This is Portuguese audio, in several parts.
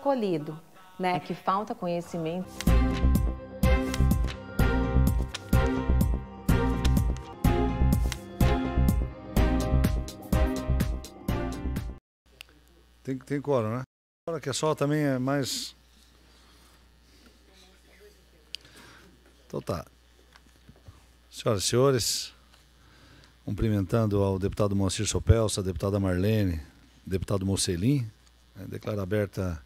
colhido, né? Que falta conhecimento. Tem quórum, né? Agora que é só também é mais... Então tá. Senhoras e senhores, cumprimentando ao deputado Moacir Sopelsa, a deputada Marlene, deputado Mocelin, declaro aberta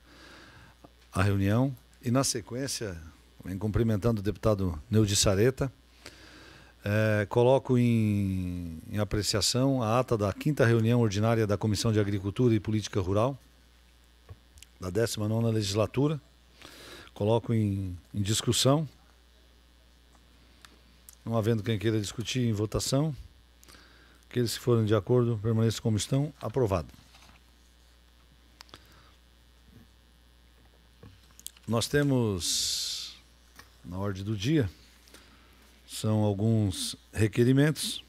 a reunião e, na sequência, cumprimentando o deputado Neudi Sareta, coloco em apreciação a ata da 5ª reunião ordinária da Comissão de Agricultura e Política Rural, da 19ª legislatura. Coloco em discussão. Não havendo quem queira discutir, em votação. Aqueles que forem de acordo, permaneçam como estão. Aprovado. Nós temos, na ordem do dia, são alguns requerimentos.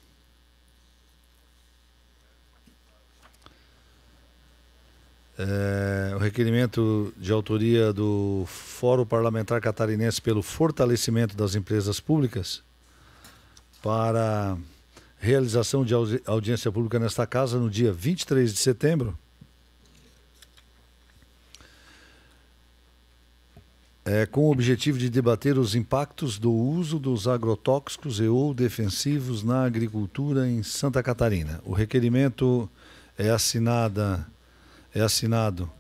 O requerimento de autoria do Fórum Parlamentar Catarinense pelo fortalecimento das empresas públicas para realização de audiência pública nesta casa no dia 23 de setembro. Com o objetivo de debater os impactos do uso dos agrotóxicos e ou defensivos na agricultura em Santa Catarina. O requerimento é assinado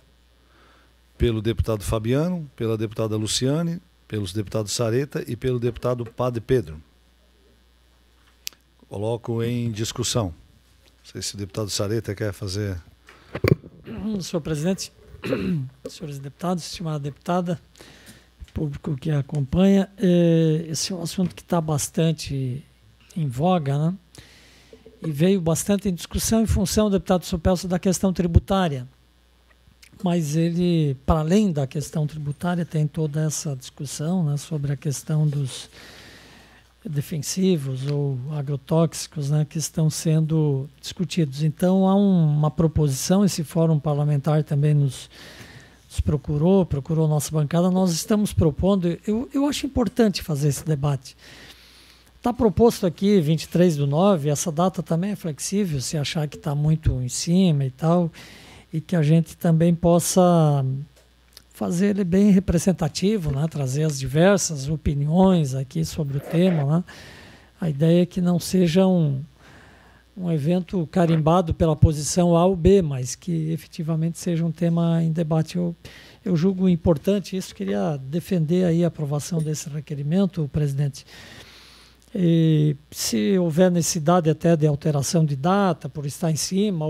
pelo deputado Fabiano, pela deputada Luciane, pelos deputados Sareta e pelo deputado Padre Pedro. Coloco em discussão. Não sei se o deputado Sareta quer fazer... Senhor presidente, senhores deputados, estimada deputada, público que acompanha, esse é um assunto que está bastante em voga, né? E veio bastante em discussão em função, deputado Sopelsa, da questão tributária. Mas ele, para além da questão tributária, tem toda essa discussão, né, sobre a questão dos defensivos ou agrotóxicos, né, que estão sendo discutidos. Então, há uma proposição, esse fórum parlamentar também nos procurou nossa bancada, nós estamos propondo, eu acho importante fazer esse debate. Está proposto aqui 23/9, essa data também é flexível, se achar que está muito em cima e tal, e que a gente também possa fazer ele bem representativo, né? Trazer as diversas opiniões aqui sobre o tema, né? A ideia é que não seja um evento carimbado pela posição A ou B, mas que efetivamente seja um tema em debate. Eu julgo importante isso, queria defender aí a aprovação desse requerimento, presidente. E se houver necessidade até de alteração de data, por estar em cima,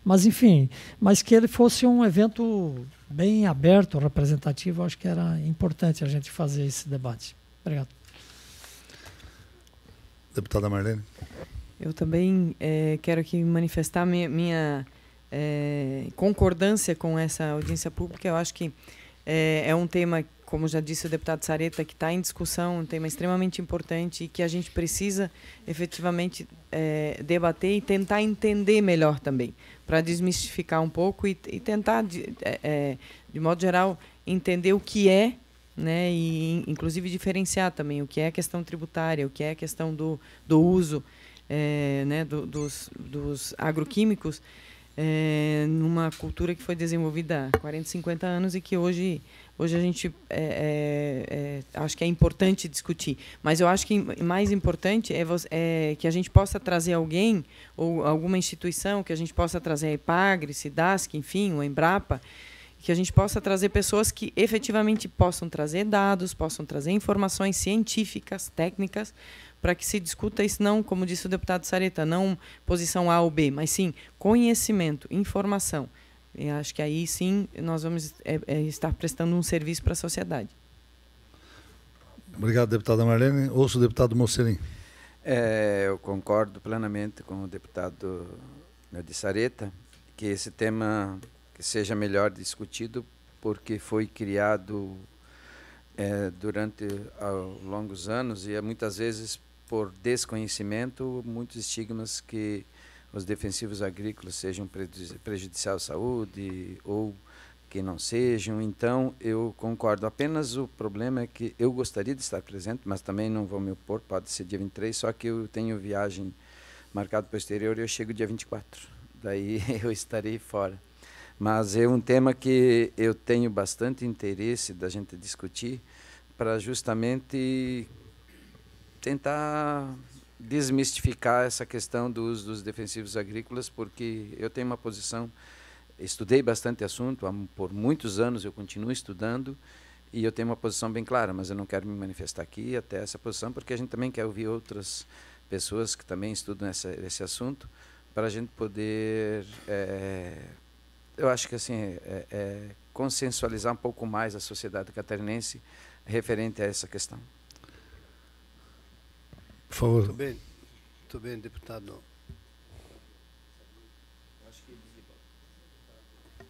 mas enfim, mas que ele fosse um evento bem aberto, representativo, acho que era importante a gente fazer esse debate. Obrigado. Deputada Marlene. Eu também quero aqui manifestar minha concordância com essa audiência pública. Eu acho que é um tema, como já disse o deputado Sareta, que está em discussão, um tema extremamente importante e que a gente precisa efetivamente debater e tentar entender melhor também, para desmistificar um pouco e tentar, de modo geral, entender o que é, né, e inclusive diferenciar também o que é a questão tributária, o que é a questão do uso né, dos agroquímicos numa cultura que foi desenvolvida há 40, 50 anos e que hoje a gente acho que é importante discutir. Mas eu acho que mais importante é que a gente possa trazer alguém ou alguma instituição, que a gente possa trazer a Epagre, Cidasc, enfim, o Embrapa, que a gente possa trazer pessoas que efetivamente possam trazer dados, possam trazer informações científicas, técnicas, para que se discuta isso, não, como disse o deputado Sareta, não posição A ou B, mas sim conhecimento, informação. E acho que aí sim nós vamos estar prestando um serviço para a sociedade. Obrigado, deputada Marlene. Ouço o deputado Mocelin. Eu concordo plenamente com o deputado Neudi Sareta, que esse tema que seja melhor discutido, porque foi criado durante longos anos e muitas vezes por desconhecimento, muitos estigmas que os defensivos agrícolas sejam prejudiciais à saúde ou que não sejam. Então, eu concordo. Apenas o problema é que eu gostaria de estar presente, mas também não vou me opor, pode ser dia 23, só que eu tenho viagem marcada para o exterior e eu chego dia 24. Daí eu estarei fora. Mas é um tema que eu tenho bastante interesse da gente discutir para justamente tentar desmistificar essa questão do uso dos defensivos agrícolas, porque eu tenho uma posição, estudei bastante assunto, por muitos anos eu continuo estudando, e eu tenho uma posição bem clara, mas eu não quero me manifestar aqui até essa posição, porque a gente também quer ouvir outras pessoas que também estudam esse assunto, para a gente poder, eu acho que assim, consensualizar um pouco mais a sociedade catarinense referente a essa questão. Por favor. Muito bem, deputado.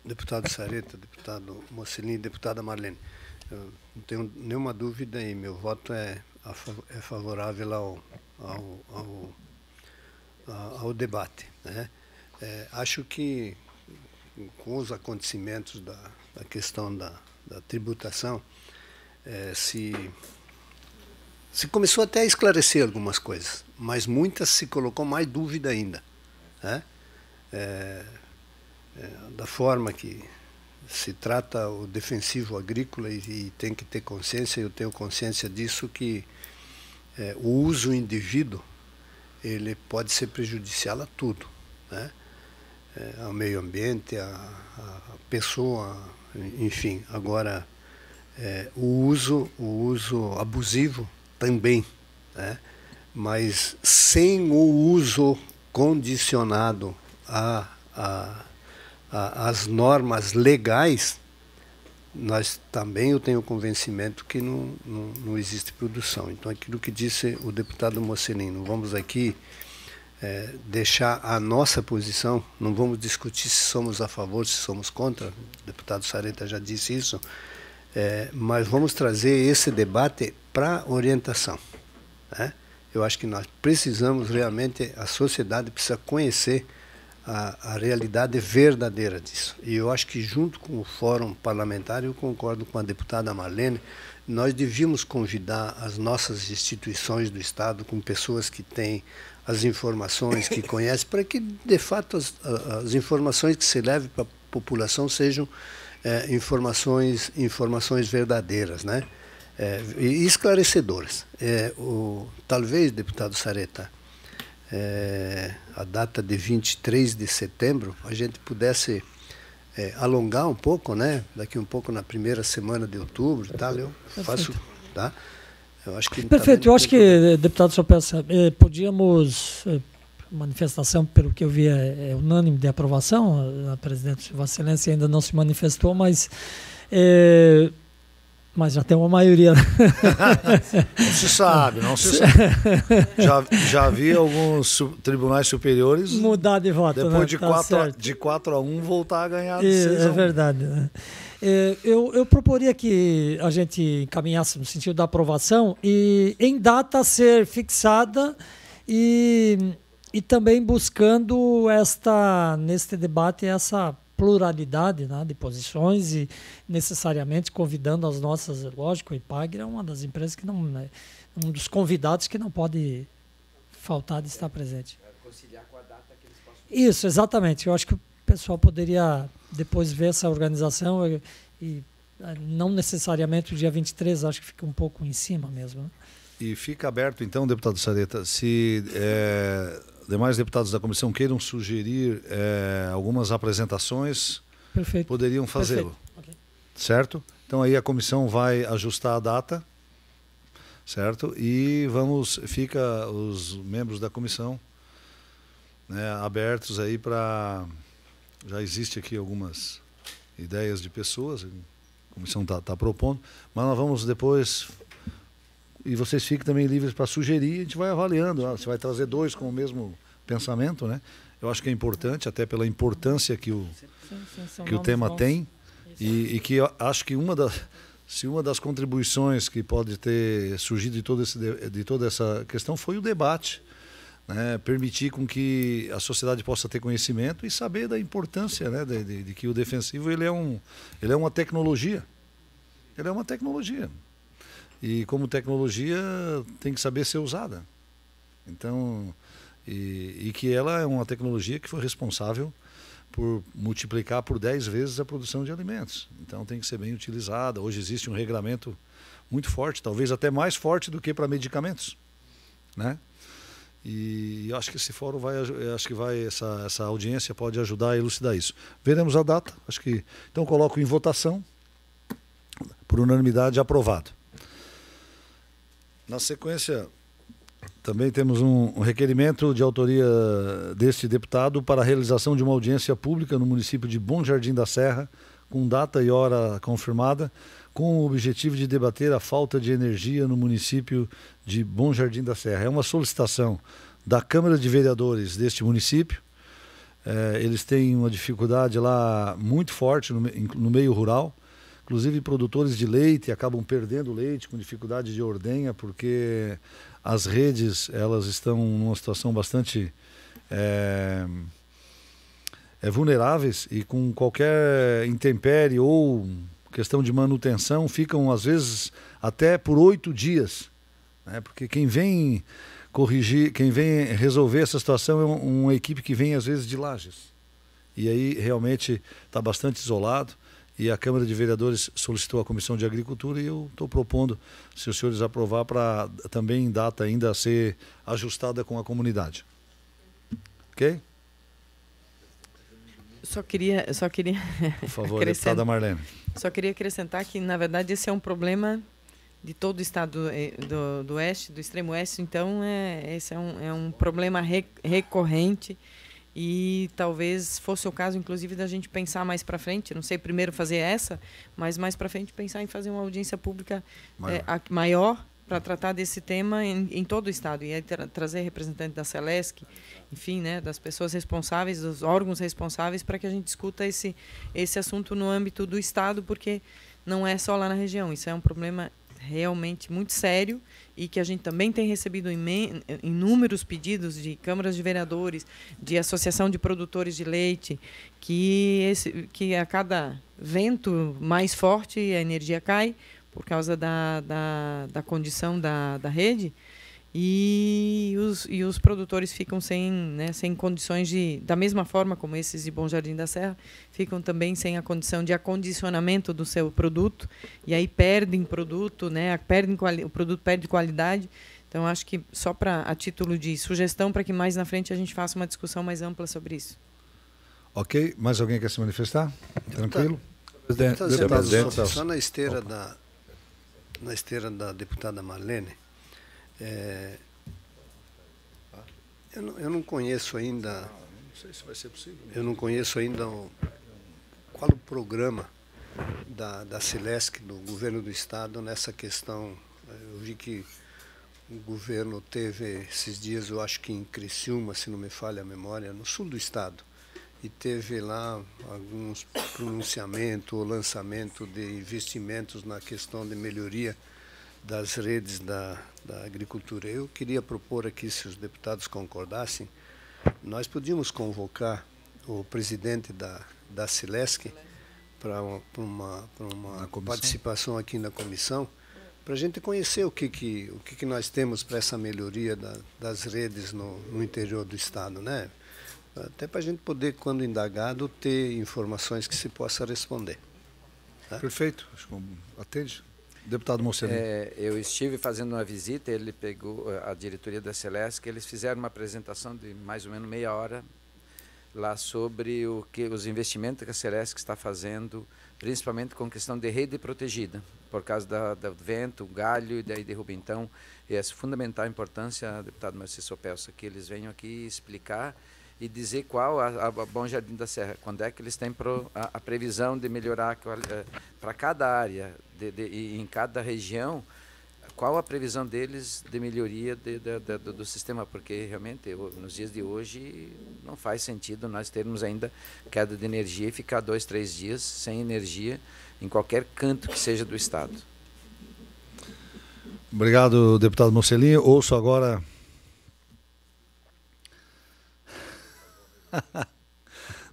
Deputado Sareta, deputado Mocelin, deputada Marlene. Eu não tenho nenhuma dúvida e meu voto é favorável ao debate, né? Acho que com os acontecimentos da questão da tributação, se começou até a esclarecer algumas coisas, mas muitas se colocou mais dúvida ainda, né? Da forma que se trata o defensivo agrícola e tem que ter consciência, eu tenho consciência disso, que o uso indivíduo ele pode ser prejudicial a tudo, né? Ao meio ambiente, a pessoa, enfim. Agora, o uso abusivo também, né? Mas sem o uso condicionado às normas legais, eu tenho convencimento que não existe produção. Então, aquilo que disse o deputado Mocelin, não vamos aqui deixar a nossa posição, não vamos discutir se somos a favor, se somos contra, o deputado Sareta já disse isso, mas vamos trazer esse debate para orientação, né? Eu acho que nós precisamos realmente, a sociedade precisa conhecer a realidade verdadeira disso. E eu acho que junto com o Fórum Parlamentar, eu concordo com a deputada Marlene, nós devíamos convidar as nossas instituições do Estado, com pessoas que têm as informações, que conhecem, para que, de fato, as informações que se levem para a população sejam informações verdadeiras, né? E esclarecedoras. Talvez, deputado Sareta, a data de 23 de setembro, a gente pudesse alongar um pouco, né? Daqui um pouco na primeira semana de outubro e tal, eu faço, tá? Eu acho que perfeito. Eu acho que, deputado Sopelsa, podíamos, manifestação, pelo que eu vi, é unânime de aprovação, a presidente Vossa Excelência ainda não se manifestou, mas já tem uma maioria. Não se sabe, não se sabe. Já vi alguns tribunais superiores mudar de voto, depois né? de 4-1 voltar a ganhar de 6-1. É verdade, né? Eu proporia que a gente encaminhasse no sentido da aprovação e em data a ser fixada e também buscando neste debate essa pluralidade, né, de posições e necessariamente convidando as nossas, lógico, o IPAGRE é uma das empresas que não, né, um dos convidados que não pode faltar de estar presente. Conciliar com a data que eles possam... Isso, exatamente. Eu acho que o pessoal poderia depois ver essa organização e não necessariamente o dia 23, acho que fica um pouco em cima mesmo, né? E fica aberto, então, deputado Sareta, se demais deputados da comissão queiram sugerir algumas apresentações, perfeito, poderiam fazê-lo. Okay. Certo? Então aí a comissão vai ajustar a data, certo? E fica os membros da comissão, né, abertos aí para... Já existe aqui algumas ideias de pessoas, a comissão está propondo, mas nós vamos depois... E vocês fiquem também livres para sugerir, a gente vai avaliando. Você vai trazer dois com o mesmo pensamento, né? Eu acho que é importante, até pela importância que o tema tem. E que eu acho que uma das contribuições que pode ter surgido de toda essa questão foi o debate, né, permitir com que a sociedade possa ter conhecimento e saber da importância, né, de que o defensivo ele é uma tecnologia. Ele é uma tecnologia. E como tecnologia tem que saber ser usada. Então, e que ela é uma tecnologia que foi responsável por multiplicar por 10 vezes a produção de alimentos. Então tem que ser bem utilizada. Hoje existe um regulamento muito forte, talvez até mais forte do que para medicamentos, né? E eu acho que esse fórum essa audiência pode ajudar a elucidar isso. Veremos a data, então coloco em votação, por unanimidade, aprovado. Na sequência, também temos um requerimento de autoria deste deputado para a realização de uma audiência pública no município de Bom Jardim da Serra, com data e hora confirmada, com o objetivo de debater a falta de energia no município de Bom Jardim da Serra. É uma solicitação da Câmara de Vereadores deste município. Eles têm uma dificuldade lá muito forte no meio rural. Inclusive, produtores de leite acabam perdendo leite com dificuldade de ordenha, porque as redes elas estão numa situação bastante vulneráveis, e com qualquer intempérie ou questão de manutenção ficam às vezes até por 8 dias, né? Porque quem vem corrigir, quem vem resolver essa situação é uma equipe que vem às vezes de Lages, e aí realmente está bastante isolado. E a Câmara de Vereadores solicitou à Comissão de Agricultura e eu estou propondo, se os senhores aprovar, para também data ainda ser ajustada com a comunidade. Ok? Só queria Por favor, deputada Marlene. Só queria acrescentar que, na verdade, esse é um problema de todo o estado do oeste, do extremo oeste. Então, esse é um problema recorrente. E talvez fosse o caso, inclusive, da gente pensar mais para frente, não sei, primeiro fazer essa, mas mais para frente pensar em fazer uma audiência pública maior para tratar desse tema em todo o estado. E aí trazer representantes da Celesc, enfim, né, das pessoas responsáveis, dos órgãos responsáveis, para que a gente discuta esse assunto no âmbito do estado, porque não é só lá na região. Isso é um problema realmente muito sério, e que a gente também tem recebido inúmeros pedidos de câmaras de vereadores, de associação de produtores de leite, que a cada vento mais forte a energia cai por causa da condição da rede, e os produtores ficam sem condições da mesma forma como esses de Bom Jardim da Serra, ficam também sem a condição de acondicionamento do seu produto, e aí perdem produto, né? O produto perde qualidade. Então, acho que só a título de sugestão, para que mais na frente a gente faça uma discussão mais ampla sobre isso. Ok. Mais alguém quer se manifestar? Tranquilo? Presidente, só na esteira da deputada Marlene, eu não conheço ainda. Não sei se vai ser possível. Eu não conheço ainda qual o programa da Celesc, do governo do estado, nessa questão. Eu vi que o governo teve esses dias, eu acho que em Criciúma, se não me falha a memória, no sul do estado, e teve lá alguns pronunciamentos ou lançamento de investimentos na questão de melhoria das redes da agricultura. Eu queria propor aqui, se os deputados concordassem, nós podíamos convocar o presidente da Celesc para uma participação aqui na comissão, para a gente conhecer o que nós temos para essa melhoria das redes no interior do estado, né? Até para a gente poder, quando indagado, ter informações que se possa responder. Tá? Perfeito. Acho que atende. Deputado Mocelin. Eu estive fazendo uma visita, ele pegou a diretoria da Celesc, eles fizeram uma apresentação de mais ou menos meia hora lá sobre os investimentos que a Celesc está fazendo, principalmente com questão de rede protegida, por causa do vento, galho e daí derruba. Então, é fundamental a importância, deputado Marcelo Sopelsa, que eles venham aqui explicar e dizer qual a Bom Jardim da Serra, quando é que eles têm a previsão de melhorar para cada área e em cada região, qual a previsão deles de melhoria do sistema, porque realmente nos dias de hoje não faz sentido nós termos ainda queda de energia e ficar 2, 3 dias sem energia em qualquer canto que seja do estado. Obrigado, deputado Mocelin. Ouço agora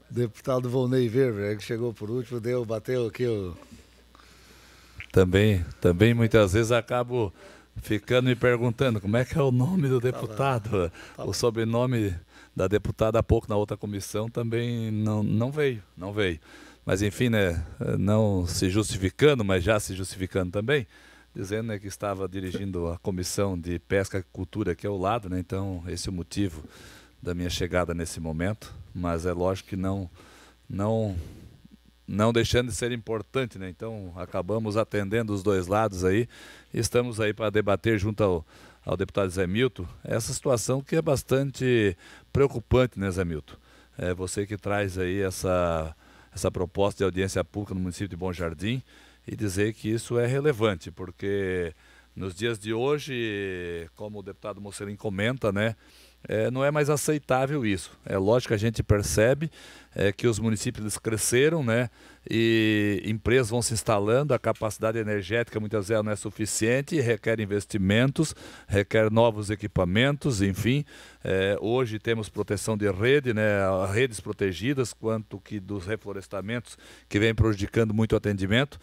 Deputado Volney Weber, que chegou por último, bateu aqui o... Também muitas vezes acabo ficando me perguntando como é que é o nome do deputado. O sobrenome da deputada há pouco na outra comissão também não veio. Mas enfim, né, não se justificando, mas já se justificando também, dizendo, né, que estava dirigindo a comissão de pesca e cultura aqui ao lado, né, então esse é o motivo da minha chegada nesse momento, mas é lógico que não deixando de ser importante, né, então acabamos atendendo os dois lados aí, e estamos aí para debater junto ao deputado Zé Milton essa situação que é bastante preocupante, né, Zé Milton? É você que traz aí essa proposta de audiência pública no município de Bom Jardim, e dizer que isso é relevante, porque nos dias de hoje, como o deputado Mocelin comenta, né, não é mais aceitável isso. É lógico que a gente percebe que os municípios cresceram, né, e empresas vão se instalando, a capacidade energética muitas vezes não é suficiente, requer investimentos, requer novos equipamentos, enfim. Hoje temos proteção de rede, né, redes protegidas, quanto que dos reflorestamentos que vem prejudicando muito o atendimento.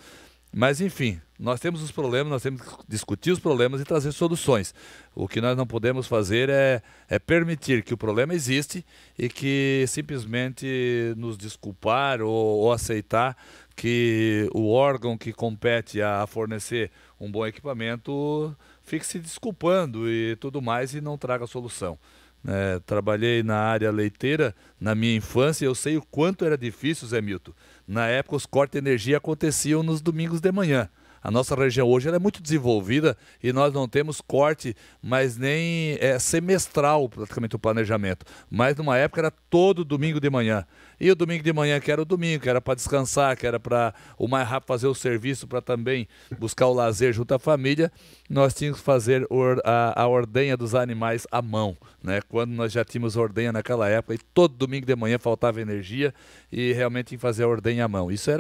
Mas, enfim, nós temos os problemas, nós temos que discutir os problemas e trazer soluções. O que nós não podemos fazer é permitir que o problema existe e que simplesmente nos desculpar ou aceitar que o órgão que compete a fornecer um bom equipamento fique se desculpando e tudo mais e não traga solução. Trabalhei na área leiteira na minha infância e eu sei o quanto era difícil, Zé Milton. Na época os cortes de energia aconteciam nos domingos de manhã. A nossa região hoje ela é muito desenvolvida e nós não temos corte, mas nem semestral praticamente o planejamento. Mas numa época era todo domingo de manhã. E o domingo de manhã, que era o domingo, que era para descansar, que era para o mais rápido fazer o serviço, para também buscar o lazer junto à família, nós tínhamos que fazer a ordenha dos animais à mão, né? Quando nós já tínhamos ordenha naquela época e todo domingo de manhã faltava energia e realmente tinha que fazer a ordenha à mão. Isso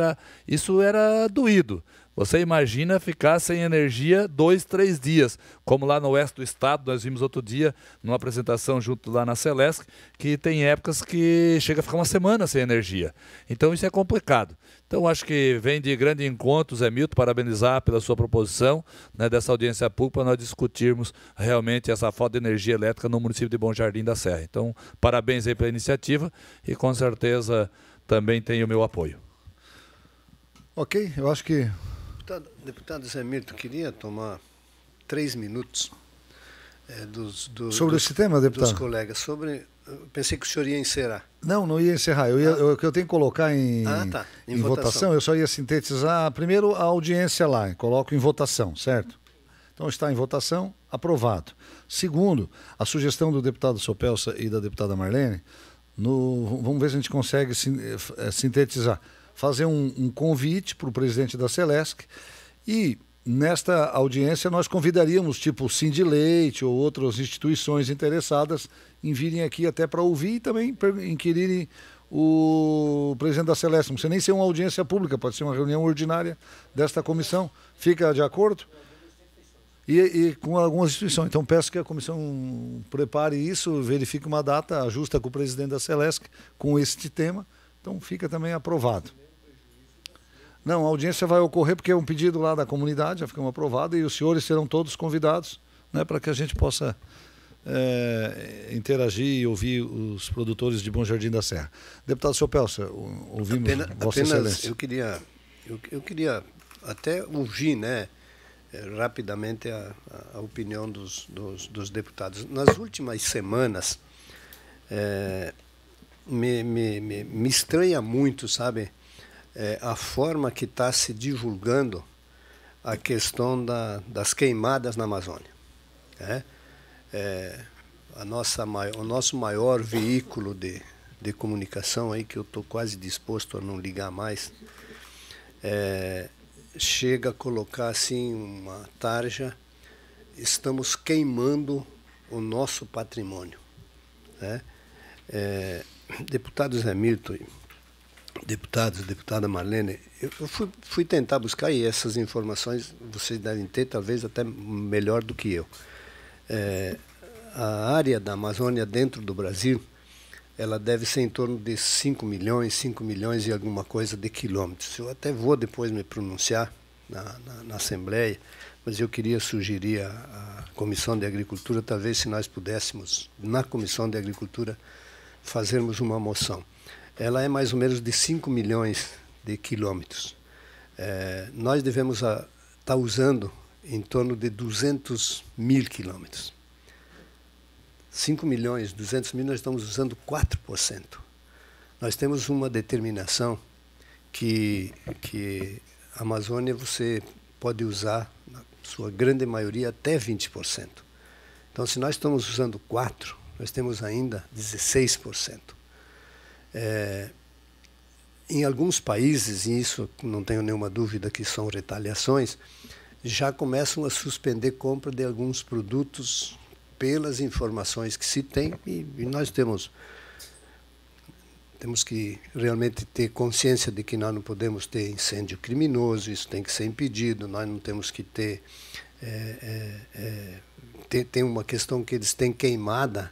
era doído. Você imagina ficar sem energia 2, 3 dias, como lá no oeste do estado, nós vimos outro dia, numa apresentação junto lá na Celesc, que tem épocas que chega a ficar uma semana sem energia. Então isso é complicado. Então acho que vem de grande encontro, Zé Milton, parabenizar pela sua proposição, né, dessa audiência pública, para nós discutirmos realmente essa falta de energia elétrica no município de Bom Jardim da Serra. Então, parabéns aí pela iniciativa e com certeza também tem o meu apoio. Ok, eu acho que... Deputado Zé Milton, queria tomar 3 minutos sobre esse tema, deputado? Dos colegas. Pensei que o senhor ia encerrar. Não ia encerrar. O que eu tenho que colocar em votação, eu só ia sintetizar. Primeiro, a audiência lá, coloco em votação, certo? Então está em votação, aprovado. Segundo, a sugestão do deputado Sopelsa e da deputada Marlene, vamos ver se a gente consegue sintetizar. Fazer um convite para o presidente da Celesc e nesta audiência nós convidaríamos tipo Sindileite ou outras instituições interessadas em virem aqui até para ouvir e também inquirirem o presidente da Celesc. Não precisa nem ser uma audiência pública, pode ser uma reunião ordinária desta comissão. Fica de acordo? E com algumas instituições. Então peço que a comissão prepare isso, verifique uma data, ajusta com o presidente da Celesc com este tema. Então fica também aprovado. Não, a audiência vai ocorrer porque é um pedido lá da comunidade, já ficamos aprovados, e os senhores serão todos convidados, né, para que a gente possa interagir e ouvir os produtores de Bom Jardim da Serra. Deputado Sopelsa, ouvimos Vossa Excelência. Eu queria até ouvir, né, rapidamente a opinião dos deputados. Nas últimas semanas, me estranha muito, sabe, a forma que está se divulgando a questão das queimadas na Amazônia. O nosso maior veículo de comunicação, aí, que eu estou quase disposto a não ligar mais, chega a colocar assim uma tarja: estamos queimando o nosso patrimônio. Deputado Zé Milton, deputada Marlene, eu fui tentar buscar, e essas informações vocês devem ter, talvez até melhor do que eu. A área da Amazônia dentro do Brasil, ela deve ser em torno de 5 milhões e alguma coisa de quilômetros. Eu até vou depois me pronunciar na Assembleia, mas eu queria sugerir à Comissão de Agricultura, talvez se nós pudéssemos, na Comissão de Agricultura, fazermos uma moção. Ela é mais ou menos de 5 milhões de quilômetros. Nós devemos estar usando em torno de 200 mil quilômetros. 5 milhões, 200 mil, nós estamos usando 4%. Nós temos uma determinação que a Amazônia você pode usar, na sua grande maioria, até 20%. Então, se nós estamos usando 4%, nós temos ainda 16%. Em alguns países, e isso não tenho nenhuma dúvida que são retaliações, já começam a suspender compra de alguns produtos pelas informações que se tem, e nós temos que realmente ter consciência de que nós não podemos ter incêndio criminoso, isso tem que ser impedido, nós não temos que ter... Tem uma questão que eles têm queimada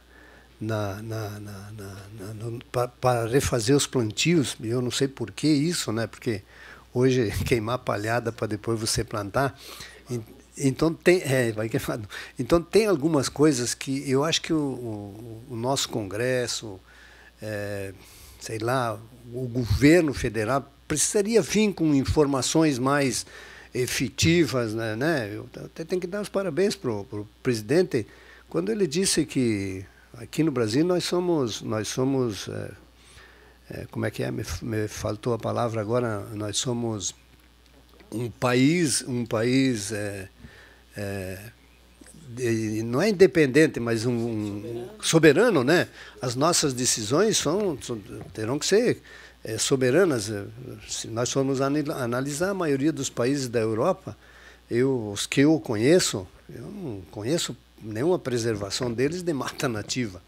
para refazer os plantios, e eu não sei por que isso, né? Porque hoje queimar palhada para depois você plantar... Então tem algumas coisas que eu acho que o nosso Congresso, sei lá, o governo federal precisaria vir com informações mais efetivas, né? Eu até tenho que dar os parabéns para o presidente quando ele disse que aqui no Brasil nós somos como é que é? Me faltou a palavra agora. Nós somos um país não é independente, mas um soberano, né? As nossas decisões terão que ser soberanas. Se nós formos analisar a maioria dos países da Europa, os que eu conheço, eu não conheço nenhuma preservação deles de mata nativa.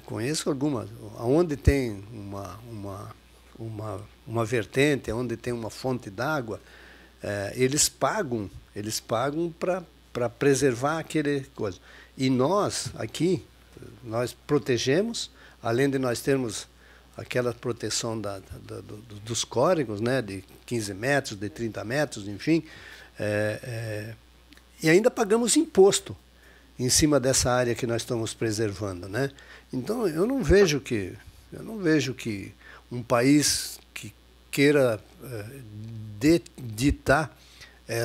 Conheço algumas. Onde tem uma vertente, onde tem uma fonte d'água, eles pagam para preservar aquele coisa. E nós, aqui, nós protegemos, além de nós termos aquela proteção dos córregos, né, de 15 metros, de 30 metros, enfim, e ainda pagamos imposto em cima dessa área que nós estamos preservando, né? Então, eu não vejo que um país que queira ditar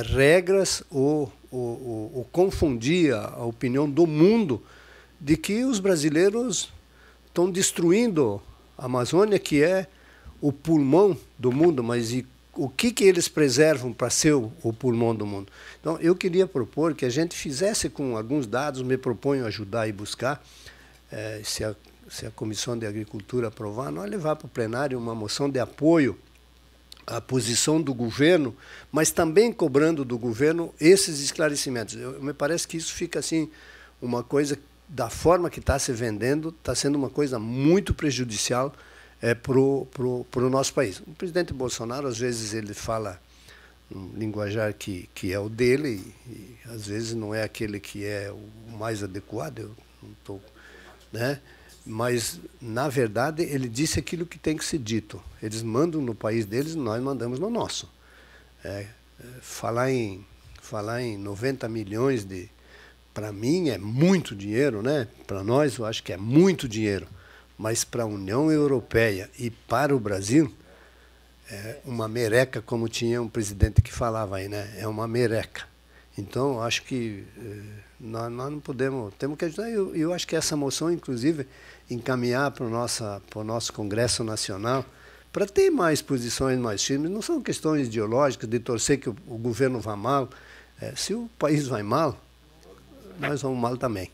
regras ou confundir a opinião do mundo de que os brasileiros estão destruindo a Amazônia, que é o pulmão do mundo, mas o que eles preservam para ser o pulmão do mundo? Então, eu queria propor que a gente fizesse com alguns dados, me proponho ajudar e buscar, se a Comissão de Agricultura aprovar, nós levar para o plenário uma moção de apoio à posição do governo, mas também cobrando do governo esses esclarecimentos. Me parece que isso fica assim, uma coisa, da forma que está se vendendo, está sendo uma coisa muito prejudicial para o nosso país. O presidente Bolsonaro, às vezes, ele fala um linguajar que é o dele, e às vezes não é aquele que é o mais adequado, eu não estou, né? Mas, na verdade, ele disse aquilo que tem que ser dito. Eles mandam no país deles, nós mandamos no nosso. Falar em 90 milhões para mim é muito dinheiro, né? Para nós, eu acho que é muito dinheiro. Mas para a União Europeia e para o Brasil, é uma mereca, como tinha um presidente que falava aí, né? É uma mereca. Então, eu acho que nós não podemos... Temos que ajudar. Eu acho que essa moção, inclusive, encaminhar para o nosso Congresso Nacional, para ter mais posições mais firmes. Não são questões ideológicas de torcer que o governo vá mal. Se o país vai mal, nós vamos mal também.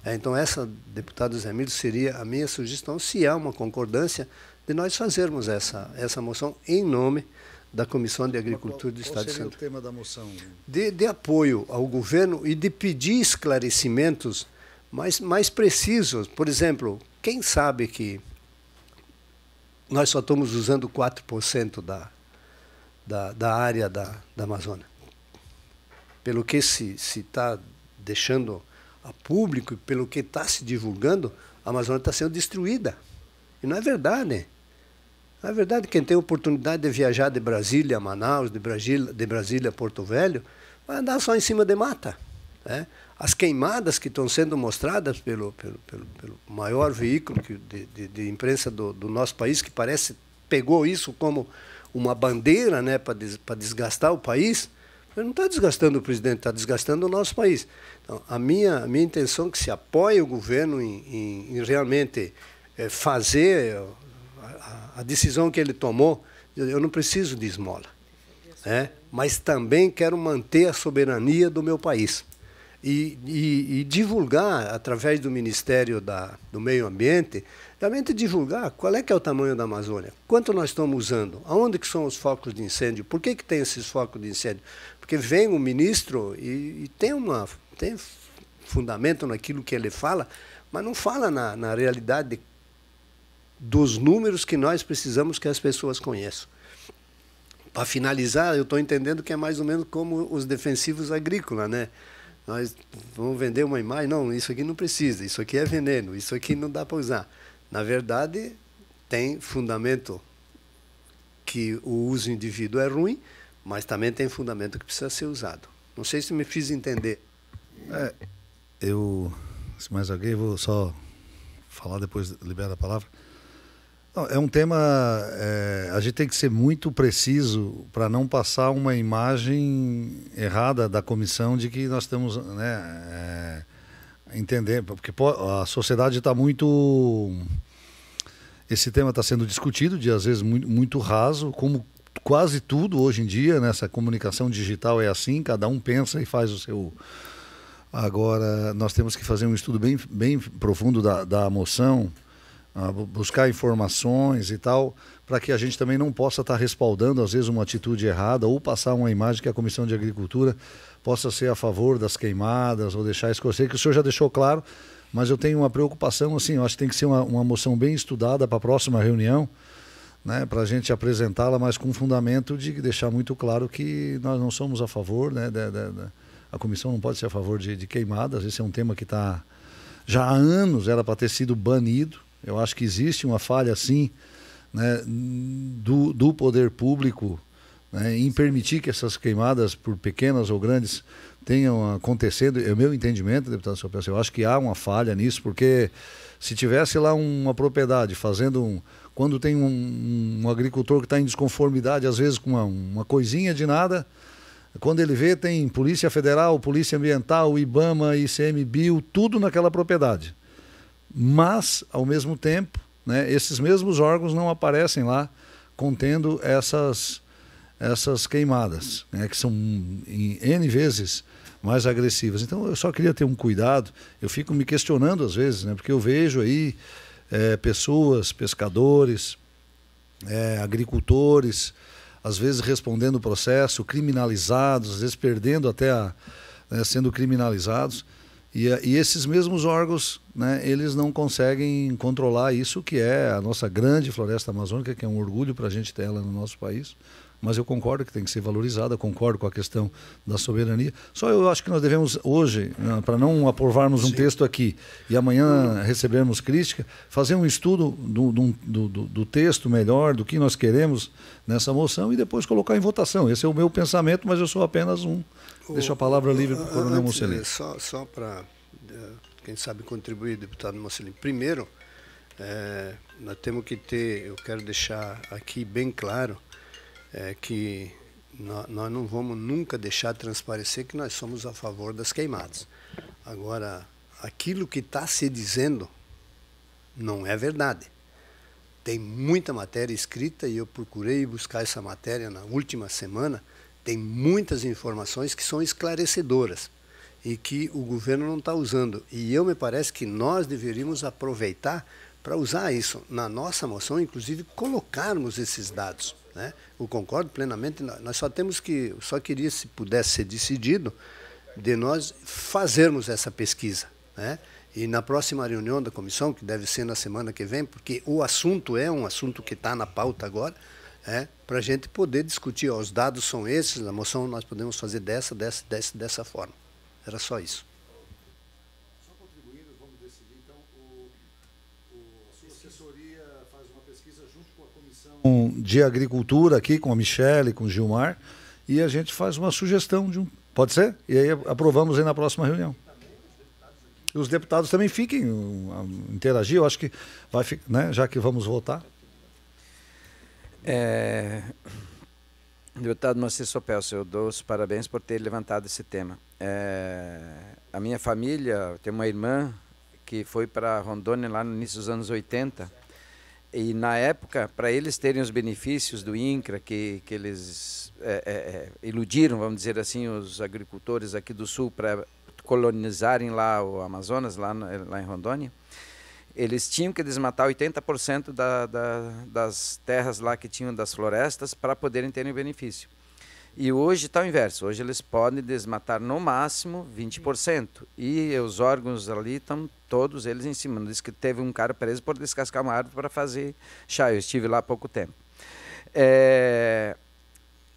Então, essa, deputado Zé Milton, seria a minha sugestão, se há uma concordância, de nós fazermos essa moção em nome da Comissão de Agricultura do Estado de Santa Catarina. Qual seria o tema da moção? De apoio ao governo e de pedir esclarecimentos mais precisos. Por exemplo, quem sabe que nós só estamos usando 4% da área da Amazônia? Pelo que se está deixando a público e pelo que está se divulgando, a Amazônia está sendo destruída. E não é verdade. Não é verdade, quem tem oportunidade de viajar de Brasília a Manaus, de Brasília a Porto Velho, vai andar só em cima de mata. Né? As queimadas que estão sendo mostradas pelo maior veículo de imprensa do nosso país, que pegou isso como uma bandeira, né, para desgastar o país, não está desgastando o presidente, está desgastando o nosso país. Então, a minha intenção é que se apoie o governo em realmente fazer a decisão que ele tomou. Eu não preciso de esmola, né? Mas também quero manter a soberania do meu país. E divulgar, através do Ministério do Meio Ambiente, realmente divulgar qual é que é o tamanho da Amazônia, quanto nós estamos usando, aonde que são os focos de incêndio, por que tem esses focos de incêndio. Porque vem o ministro e tem fundamento naquilo que ele fala, mas não fala na realidade dos números que nós precisamos que as pessoas conheçam. Para finalizar, eu estou entendendo que é mais ou menos como os defensivos agrícolas, né? Nós vamos vender uma imagem, não, isso aqui não precisa, isso aqui é veneno, isso aqui não dá para usar. Na verdade, tem fundamento que o uso indivíduo é ruim, mas também tem fundamento que precisa ser usado. Não sei se me fiz entender. Se mais alguém, vou só falar, depois libera a palavra. Não, é um tema, a gente tem que ser muito preciso para não passar uma imagem errada da comissão de que nós estamos, né, entender, porque a sociedade está muito... Esse tema está sendo discutido, às vezes muito, muito raso, como quase tudo hoje em dia, nessa comunicação digital é assim, cada um pensa e faz o seu... Agora, nós temos que fazer um estudo bem profundo da moção, buscar informações e tal, para que a gente também não possa estar respaldando, às vezes, uma atitude errada ou passar uma imagem que a Comissão de Agricultura possa ser a favor das queimadas ou deixar escorrer, que o senhor já deixou claro, mas eu tenho uma preocupação, assim, eu acho que tem que ser uma moção bem estudada para a próxima reunião, né, para a gente apresentá-la, mas com fundamento de deixar muito claro que nós não somos a favor, né, a comissão não pode ser a favor de queimadas. Esse é um tema que está já há anos, era para ter sido banido. Eu acho que existe uma falha, sim, né, do poder público, né, em permitir que essas queimadas, por pequenas ou grandes, tenham acontecido. É o meu entendimento, deputado Sopelsa, eu acho que há uma falha nisso, porque se tivesse lá uma propriedade fazendo quando tem um agricultor que está em desconformidade, às vezes com uma coisinha de nada, quando ele vê, tem Polícia Federal, Polícia Ambiental, IBAMA, ICMBio, tudo naquela propriedade. Mas, ao mesmo tempo, né, esses mesmos órgãos não aparecem lá contendo essas queimadas, né, que são em N vezes mais agressivas. Então, eu só queria ter um cuidado. Eu fico me questionando às vezes, né, porque eu vejo aí pessoas, pescadores, agricultores, às vezes respondendo o processo, criminalizados, às vezes perdendo até sendo criminalizados. E esses mesmos órgãos, né, eles não conseguem controlar isso, que é a nossa grande floresta amazônica, que é um orgulho para a gente ter ela no nosso país. Mas eu concordo que tem que ser valorizada, concordo com a questão da soberania. Só eu acho que nós devemos hoje, para não aprovarmos um texto aqui e amanhã recebermos crítica, fazer um estudo do texto melhor, do que nós queremos nessa moção e depois colocar em votação. Esse é o meu pensamento, mas eu sou apenas um. Deixo a palavra livre para o coronel Mocelin. Só para, quem sabe, contribuir, deputado Mocelin. Primeiro, nós temos que eu quero deixar aqui bem claro, que nós não vamos nunca deixar transparecer que nós somos a favor das queimadas. Agora, aquilo que está se dizendo não é verdade. Tem muita matéria escrita e eu procurei buscar essa matéria na última semana. Tem muitas informações que são esclarecedoras e que o governo não está usando. E me parece que nós deveríamos aproveitar para usar isso na nossa moção, inclusive colocarmos esses dados, né? Eu concordo plenamente, nós só queria, se pudesse ser decidido, de nós fazermos essa pesquisa, né? E na próxima reunião da comissão, que deve ser na semana que vem, porque o assunto é um assunto que está na pauta agora, para a gente poder discutir, os dados são esses, na moção nós podemos fazer dessa forma. Era só isso. Só contribuindo, vamos decidir, então, a sua assessoria faz de agricultura aqui com a Michele, com o Gilmar, e a gente faz uma sugestão de um... Pode ser? E aí aprovamos aí na próxima reunião. E os deputados também fiquem a interagir, eu acho que vai ficar, né, já que vamos votar. Deputado Moacir Sopelso, eu dou os parabéns por ter levantado esse tema. A minha família tem uma irmã que foi para Rondônia lá no início dos anos 80, e na época, para eles terem os benefícios do INCRA, que eles iludiram, vamos dizer assim, os agricultores aqui do Sul para colonizarem lá o Amazonas, lá em Rondônia, eles tinham que desmatar 80% das terras lá que tinham das florestas para poderem ter o benefício. E hoje está o inverso, hoje eles podem desmatar no máximo 20%. E os órgãos ali estão todos eles em cima. Diz que teve um cara preso por descascar uma árvore para fazer chá, eu estive lá há pouco tempo.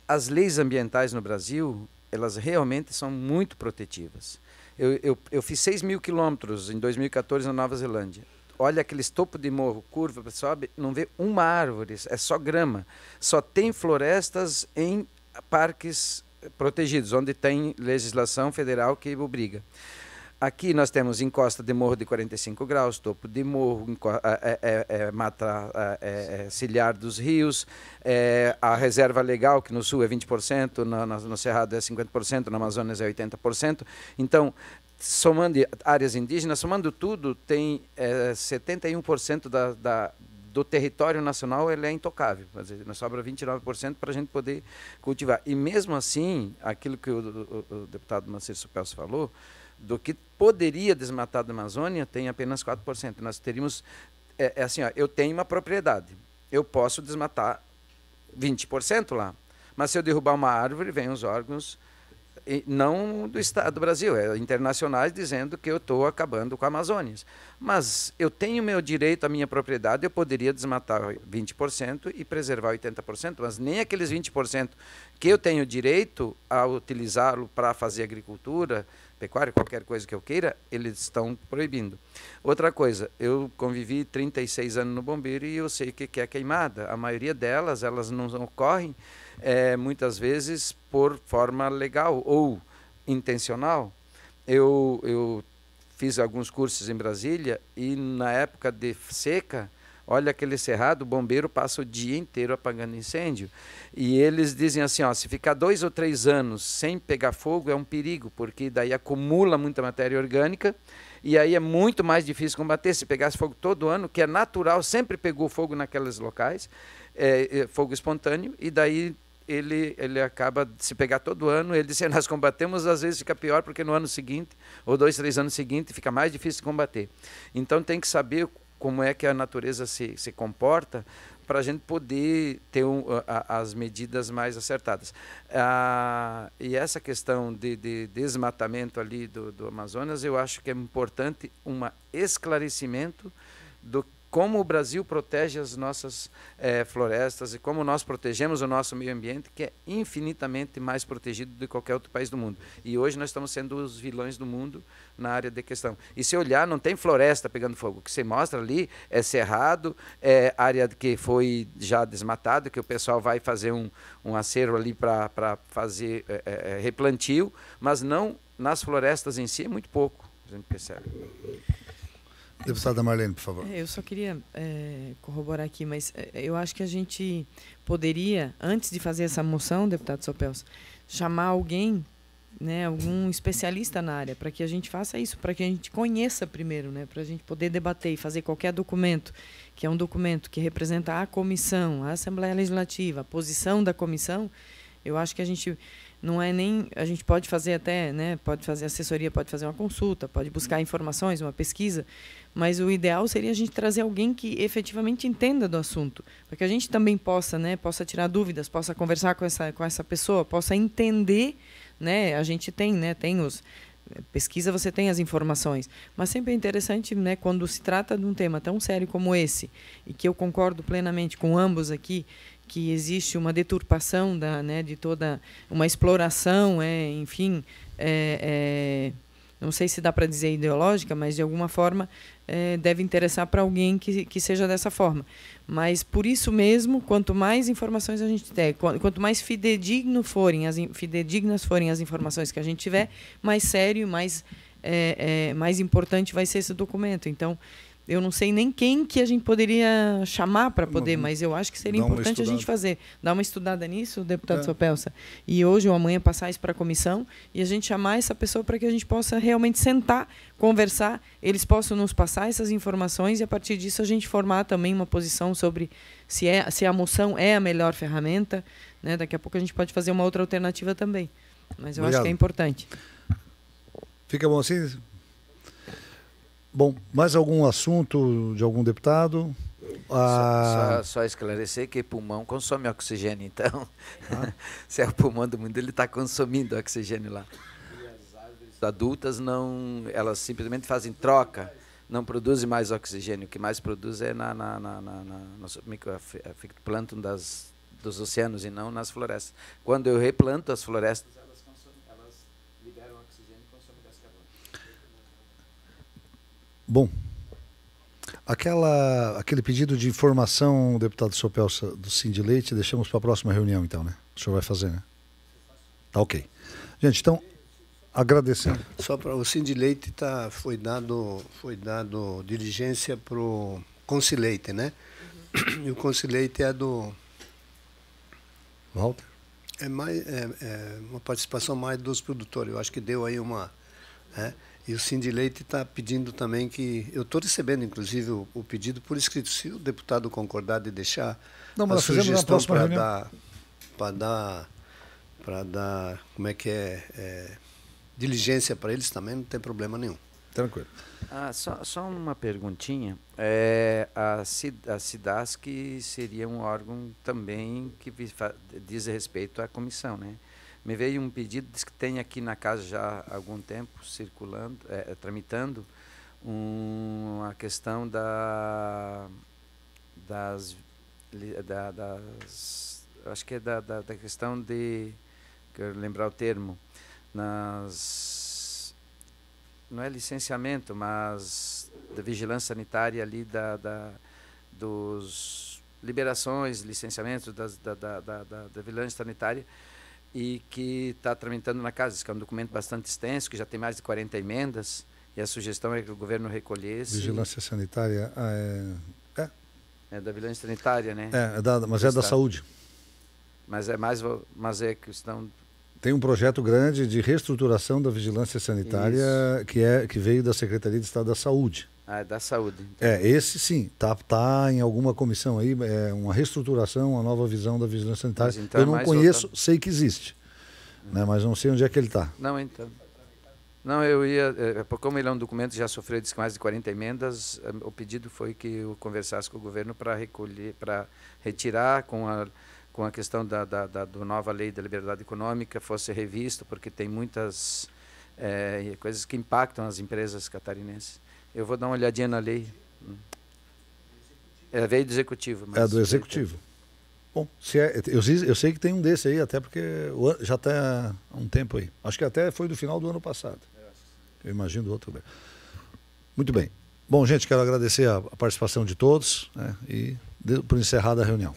As leis ambientais no Brasil, elas realmente são muito protetivas. Eu fiz 6.000 quilômetros em 2014 na Nova Zelândia. Olha aqueles topos de morro, curva, sobe, não vê uma árvore, é só grama. Só tem florestas em parques protegidos, onde tem legislação federal que obriga. Aqui nós temos encosta de morro de 45 graus, topo de morro, mata ciliar dos rios, a reserva legal, que no sul é 20%, no Cerrado é 50%, no Amazonas é 80%. Então, somando áreas indígenas, somando tudo, tem 71% do território nacional ele é intocável. Quer dizer, nós sobra 29% para a gente poder cultivar. E mesmo assim, aquilo que o deputado Moacir Sopelso falou, do que poderia desmatar da Amazônia, tem apenas 4%. Nós teríamos, assim, ó, eu tenho uma propriedade, eu posso desmatar 20% lá, mas se eu derrubar uma árvore, vem os órgãos, não do Estado do Brasil, internacionais, dizendo que eu estou acabando com a Amazônia. Mas eu tenho meu direito à minha propriedade, eu poderia desmatar 20% e preservar 80%, mas nem aqueles 20% que eu tenho direito a utilizá-lo para fazer agricultura, pecuária, qualquer coisa que eu queira, eles estão proibindo. Outra coisa, eu convivi 36 anos no bombeiro e eu sei o que é queimada. A maioria delas, elas não ocorrem muitas vezes por forma legal ou intencional. Eu fiz alguns cursos em Brasília e na época de seca, olha aquele cerrado, o bombeiro passa o dia inteiro apagando incêndio. E eles dizem assim, ó, se ficar 2 ou 3 anos sem pegar fogo é um perigo, porque daí acumula muita matéria orgânica e aí é muito mais difícil combater. Se pegasse fogo todo ano, que é natural, sempre pegou fogo naqueles locais, fogo espontâneo, e daí ele acaba, se pegar todo ano, ele diz, nós combatemos, às vezes fica pior, porque no ano seguinte, ou 2, 3 anos seguintes, fica mais difícil de combater. Então tem que saber como é que a natureza se comporta para a gente poder ter as medidas mais acertadas. E essa questão de desmatamento ali do Amazonas, eu acho que é importante um esclarecimento do como o Brasil protege as nossas florestas e como nós protegemos o nosso meio ambiente, que é infinitamente mais protegido do que qualquer outro país do mundo. E hoje nós estamos sendo os vilões do mundo na área de questão. E se olhar, não tem floresta pegando fogo. O que você mostra ali é cerrado, é área que foi já desmatada, que o pessoal vai fazer um acervo ali para fazer replantio, mas não nas florestas em si, é muito pouco, a gente percebe. Deputada Marlene, por favor. Eu só queria corroborar aqui, mas eu acho que a gente poderia, antes de fazer essa moção, deputado Sopelso, chamar alguém, né, algum especialista na área, para que a gente faça isso, para que a gente conheça primeiro, né, para a gente poder debater e fazer qualquer documento, que é um documento que representa a comissão, a Assembleia Legislativa, a posição da comissão. Eu acho que a gente não é nem... A gente pode fazer até, né, pode fazer assessoria, pode fazer uma consulta, pode buscar informações, uma pesquisa, mas o ideal seria a gente trazer alguém que efetivamente entenda do assunto, para que a gente também possa, né, possa tirar dúvidas, possa conversar com essa pessoa, possa entender, né, a gente tem, né, tem os... Pesquisa, você tem as informações, mas sempre é interessante, né, quando se trata de um tema tão sério como esse, e que eu concordo plenamente com ambos aqui, que existe uma deturpação de toda uma exploração, enfim, não sei se dá para dizer ideológica, mas de alguma forma deve interessar para alguém que seja dessa forma. Mas por isso mesmo, quanto mais informações a gente der, quanto mais fidedignas forem as informações que a gente tiver, mais sério, mais importante vai ser esse documento. Então, eu não sei nem quem que a gente poderia chamar para poder, mas eu acho que seria importante a gente dar uma estudada nisso, deputado Sopelsa, e hoje ou amanhã passar isso para a comissão e a gente chamar essa pessoa para que a gente possa realmente sentar, conversar, eles possam nos passar essas informações e a partir disso a gente formar também uma posição sobre se a moção é a melhor ferramenta, né? Daqui a pouco a gente pode fazer uma outra alternativa também, mas eu acho que é importante. Fica bom assim? Bom, mais algum assunto de algum deputado? Só esclarecer que pulmão consome oxigênio, então, se é o pulmão do mundo, ele está consumindo oxigênio lá. E as árvores adultas, não, elas simplesmente fazem troca, não produzem mais oxigênio, o que mais produz é no fitoplâncton dos oceanos e não nas florestas. Quando eu replanto as florestas, elas liberam oxigênio e consomem gás carbônico. Bom, aquele pedido de informação, deputado Sopelsa, do Sindileite, deixamos para a próxima reunião, então, né? O senhor vai fazer, né? Tá ok. Gente, então, agradecendo. Só para o Sindileite foi dado diligência para o Consileite, né? E o Consileite é do... Walter? É uma participação mais dos produtores. Eu acho que deu aí uma... E o Sindileite está pedindo também que... Eu estou recebendo, inclusive, o pedido por escrito. Se o deputado concordar de deixar a sugestão para dar, como é que diligência para eles também, não tem problema nenhum. Tranquilo. Só uma perguntinha. A SIDASC seria um órgão também que diz respeito à comissão, né? Me veio um pedido, diz que tem aqui na casa já há algum tempo, circulando, tramitando, a questão acho que é da questão de, quero lembrar o termo, não é licenciamento, mas da vigilância sanitária ali, dos liberações, licenciamentos da vigilância sanitária, e que está tramitando na casa. Isso que é um documento bastante extenso, que já tem mais de 40 emendas, e a sugestão é que o governo recolhesse. Vigilância sanitária É da vigilância sanitária, né? Mas é da saúde. Mas é questão... Tem um projeto grande de reestruturação da vigilância sanitária que veio da Secretaria de Estado da Saúde. É da saúde. Esse sim, tá em alguma comissão aí, uma reestruturação, uma nova visão da vigilância sanitária. Então, eu não conheço, sei que existe, né, mas não sei onde é que ele está. Não, então. Não, eu ia, como ele é um documento que já sofreu mais de 40 emendas, o pedido foi que eu conversasse com o governo para recolher, para retirar com a questão da nova lei da liberdade econômica, fosse revisto, porque tem muitas coisas que impactam as empresas catarinenses. Eu vou dar uma olhadinha na lei. Veio do Executivo. Mas do Executivo. Bom, eu sei que tem um desse aí, até porque já está há um tempo aí. Acho que até foi do final do ano passado. Eu imagino do outro. Muito bem. Bom, gente, quero agradecer a participação de todos, né, e por encerrada a reunião.